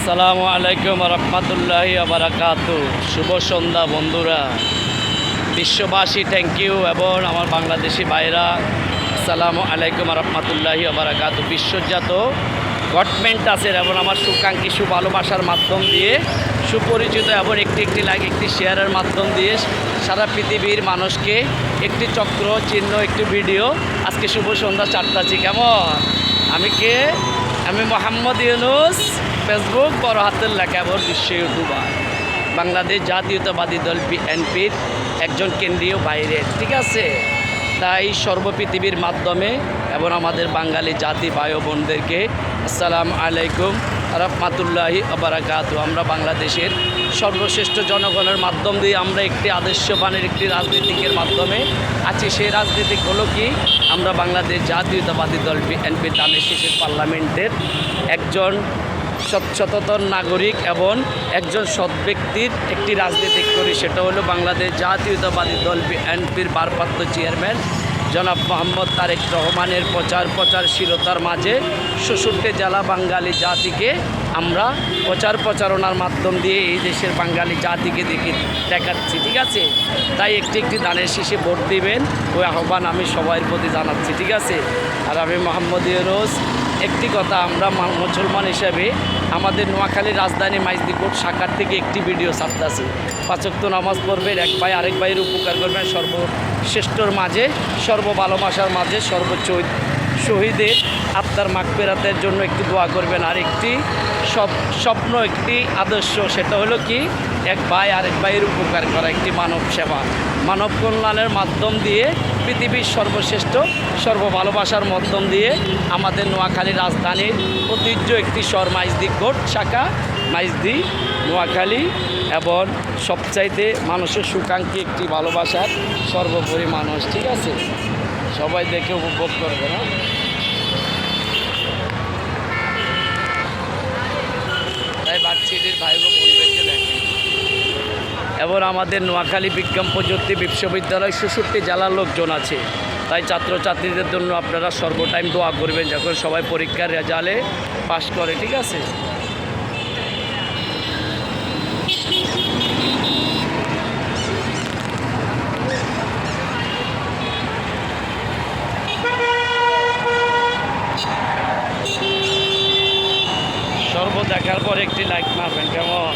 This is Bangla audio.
আসসালামু আলাইকুম রহমতুল্লাহি বারাকাতু। শুভ সন্ধ্যা বন্ধুরা, বিশ্ববাসী থ্যাংক ইউ এবং আমার বাংলাদেশি ভাইরা আসসালামু আলাইকুম রহমতুল্লাহি বারাকাতু। বিশ্বজাত গভর্নমেন্ট আছে এবং আমার সুকাঙ্ক্ষী সুভালোবাসার মাধ্যম দিয়ে সুপরিচিত এবং একটি লাইক একটি শেয়ারের মাধ্যম দিয়ে সারা পৃথিবীর মানুষকে একটি চক্র চিহ্ন একটি ভিডিও আজকে শুভ সন্ধ্যা 4টাছি। কেমন আমি মোহাম্মদ ইউনুস, ফেসবুক বড় হাতের লেখা এবং বিশ্ব ইউটিউবার, বাংলাদেশ জাতীয়তাবাদী দল বিএনপির একজন কেন্দ্রীয় বাইরের, ঠিক আছে। তাই সর্বপৃথিবীর মাধ্যমে এবং আমাদের বাঙালি জাতি ভাই বোনদেরকে আসসালামু আলাইকুম রহমতুল্লাহি বারাকাতু। আমরা বাংলাদেশের সর্বশ্রেষ্ঠ জনগণের মাধ্যম দিয়ে আমরা একটি আদর্শবানের একটি রাজনীতিকের মাধ্যমে আছি। সেই রাজনীতিক হলো কি, আমরা বাংলাদেশ জাতীয়তাবাদী দল বিএনপি ধানের শীষের পার্লামেন্টের একজন সচেতন নাগরিক এবং একজন সৎ ব্যক্তির একটি রাজনীতি করি। সেটা হলো বাংলাদেশ জাতীয়তাবাদী দল বিএনপির ভারপ্রাপ্ত চেয়ারম্যান জনাব মোহাম্মদ তারেক রহমানের প্রচারশীলতার মাঝে ৬৬ জেলা বাঙালি জাতিকে আমরা প্রচারণার মাধ্যম দিয়ে এই দেশের বাঙালি জাতিকে দেখাচ্ছি, ঠিক আছে। তাই একটি ধানের শীষে ভোট দিবেন ওই আহ্বান আমি সবার প্রতি জানাচ্ছি, ঠিক আছে। আর আমি মোহাম্মদ ইউনুস, একটি কথা, আমরা মুসলমান হিসেবে আমাদের নোয়াখালীর রাজধানী মাইজদিকোট শাখার থেকে একটি ভিডিও ছাড়তেছি। ৫ ওয়াক্ত নামাজ পড়বেন, এক ভাই আরেক ভাইয়ের উপকার করবেন, সর্বশ্রেষ্ঠর মাঝে সর্বভালোবাসার মাঝে সর্বোচ্চ শহীদের আত্মার মাগফিরাতের জন্য একটু দোয়া করবেন। আর একটি স্বপ্ন, একটি আদর্শ, সেটা হলো কি, এক ভাই আরেক ভাইয়ের উপকার করা, একটি মানব সেবা, মানব কল্যাণের মাধ্যম দিয়ে পৃথিবীর সর্বশ্রেষ্ঠ সর্বভালোবাসার মাধ্যম দিয়ে আমাদের নোয়াখালী রাজধানীর ঐতিহ্য একটি শহর মাইজদিকোট শাখা, মাইজদি নোয়াখালী, এবং সবচাইতে মানুষের সুকাঙ্ক্ষী একটি ভালোবাসার সর্বোপরি মানুষ, ঠিক আছে। সবাই দেখে উপভোগ করবে না। তাই বাচ্চিটির ভাই বোনদেরকে দেখে। এবং আমাদের নোয়াখালী বিজ্ঞান প্রযুক্তি বিশ্ববিদ্যালয় ৬৬ জেলার লোকজন আছে। তাই ছাত্রছাত্রীদের জন্য আপনারা সর্বটাইম দোয়া করবেন যখন সবাই পরীক্ষার রেজাল্টে পাশ করে, ঠিক আছে। দেখার পর একটি লাইক মারবেন, কেমন।